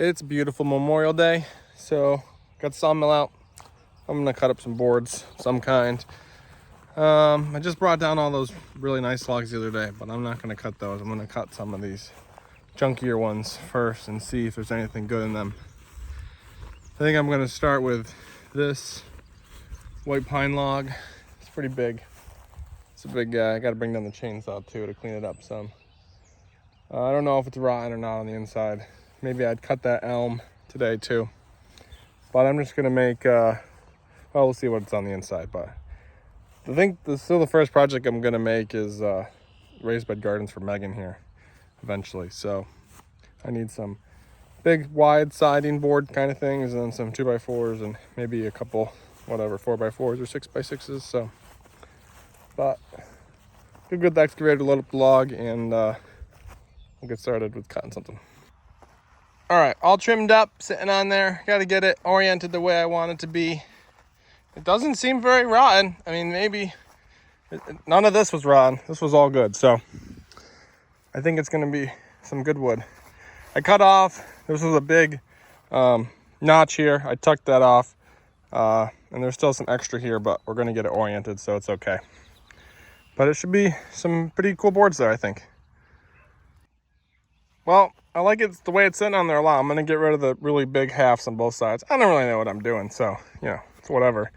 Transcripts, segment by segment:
It's a beautiful Memorial Day, so got the sawmill out. I'm gonna cut up some boards, some kind. I just brought down all those really nice logs the other day, but I'm not gonna cut those. I'm gonna cut some of these junkier ones first and see if there's anything good in them. I think I'm gonna start with this white pine log. It's pretty big. It's a big guy. I gotta bring down the chainsaw too to clean it up some. I don't know if it's rotten or not on the inside. Maybe I'd cut that elm today too. But I'm just gonna make, well, we'll see what's on the inside. But I think still the first project I'm gonna make is raised bed gardens for Megan here eventually. So I need some big wide siding board kind of things, and then some 2x4s and maybe a couple, whatever, 4x4s or 6x6s. So, but good with the excavator to load up the log, and we'll get started with cutting something. All right, all trimmed up, sitting on there. Got to get it oriented the way I want it to be. It doesn't seem very rotten. I mean, maybe none of this was rotten. This was all good. So I think it's going to be some good wood. I cut off, this was a big notch here. I tucked that off, and there's still some extra here, but we're going to get it oriented, so it's okay. But it should be some pretty cool boards there, I think. Well, I like it the way it's sitting on there a lot. I'm going to get rid of the really big halves on both sides. I don't really know what I'm doing, so, you know, it's whatever.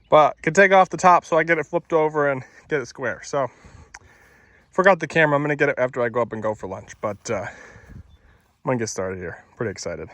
But I can take off the top so I get it flipped over and get it square. So, forgot the camera. I'm going to get it after I go up and go for lunch. But I'm going to get started here. Pretty excited.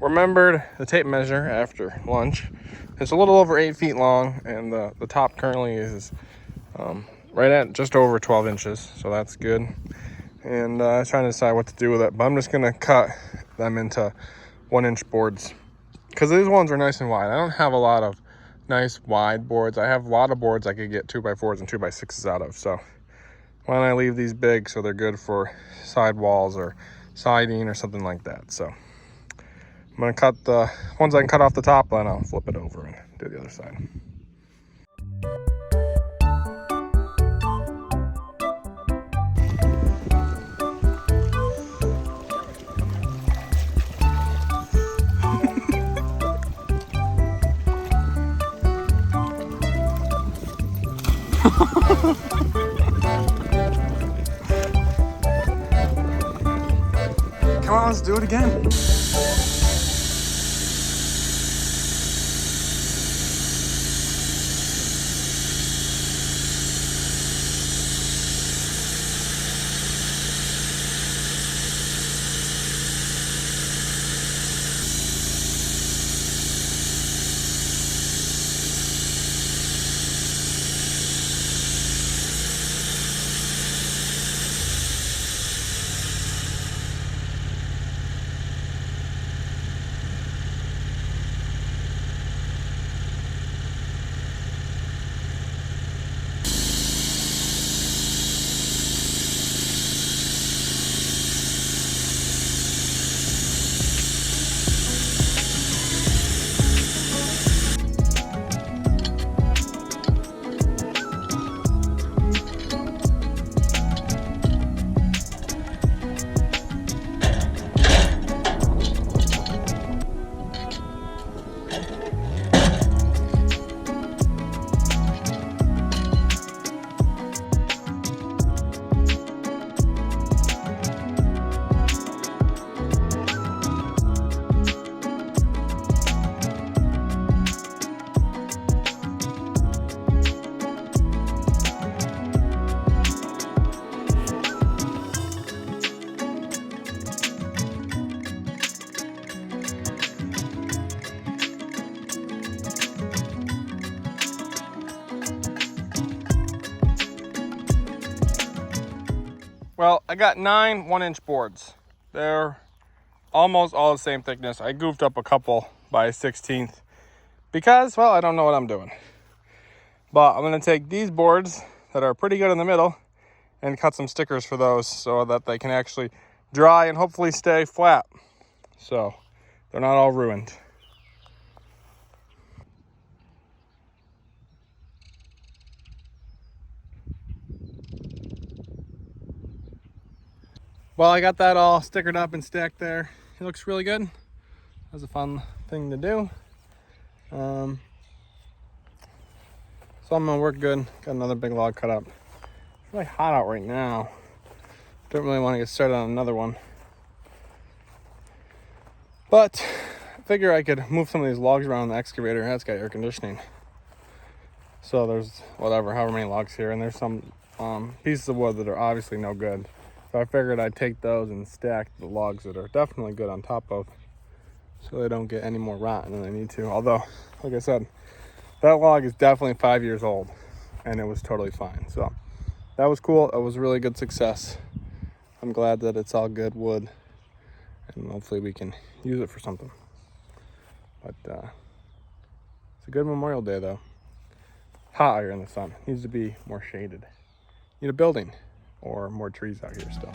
Remembered the tape measure after lunch. It's a little over 8 feet long, and the top currently is right at just over 12 inches, so that's good. And I was trying to decide what to do with it, but I'm just gonna cut them into 1-inch boards, because these ones are nice and wide. I don't have a lot of nice wide boards. I have a lot of boards I could get 2x4s and 2x6s out of, so why don't I leave these big so they're good for side walls or siding or something like that. So I'm gonna cut the ones I can cut off the top, then I'll flip it over and do the other side. Come on, let's do it again. Well, I got 9 1-inch boards. They're almost all the same thickness. I goofed up a couple by a 16th because, well, I don't know what I'm doing. But I'm gonna take these boards that are pretty good in the middle and cut some stickers for those so that they can actually dry and hopefully stay flat, so they're not all ruined. Well, I got that all stickered up and stacked there. It looks really good. That was a fun thing to do. So I'm gonna work good. Got another big log cut up. It's really hot out right now. Don't really want to get started on another one. But I figure I could move some of these logs around the excavator. That's got air conditioning. So there's however many logs here, and there's some pieces of wood that are obviously no good. So I figured I'd take those and stack the logs that are definitely good on top of, so they don't get any more rotten than they need to. Although, like I said, that log is definitely 5 years old, and it was totally fine. So that was cool. It was a really good success. I'm glad that it's all good wood, and hopefully we can use it for something. But it's a good Memorial Day, though. Hot out here in the sun. Needs to be more shaded. Need a building or more trees out here still.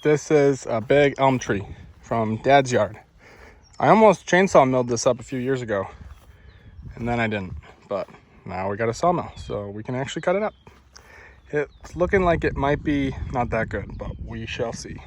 This is a big elm tree from Dad's yard. I almost chainsaw milled this up a few years ago, and then I didn't. But now we got a sawmill, so we can actually cut it up. It's looking like it might be not that good, but we shall see.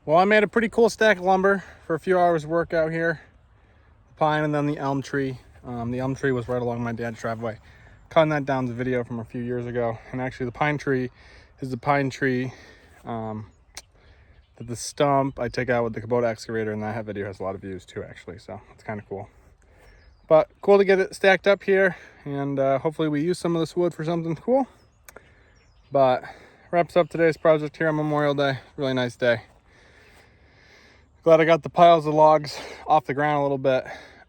Well, I made a pretty cool stack of lumber for a few hours work out here. Pine and then the elm tree. The elm tree was right along my dad's driveway. Cutting that down to video from a few years ago. And actually the pine tree is the pine tree that the stump I take out with the Kubota excavator, and that video has a lot of views too actually, so it's kind of cool. But cool to get it stacked up here, and hopefully we use some of this wood for something cool. But wraps up today's project here on Memorial Day. Really nice day. Glad I got the piles of logs off the ground a little bit,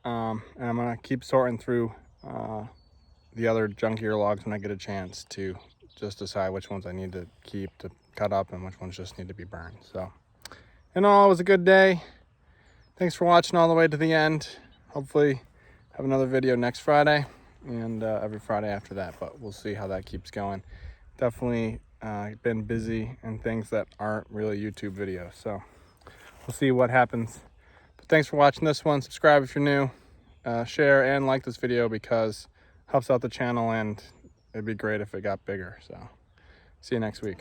and I'm gonna keep sorting through the other junkier logs when I get a chance to just decide which ones I need to keep to cut up and which ones just need to be burned. So in all, it was a good day. Thanks for watching all the way to the end. Hopefully have another video next Friday and every Friday after that, but we'll see how that keeps going. Definitely been busy and things that aren't really YouTube videos, so we'll see what happens. But thanks for watching this one. Subscribe if you're new. Share and like this video because it helps out the channel, and it'd be great if it got bigger. So see you next week.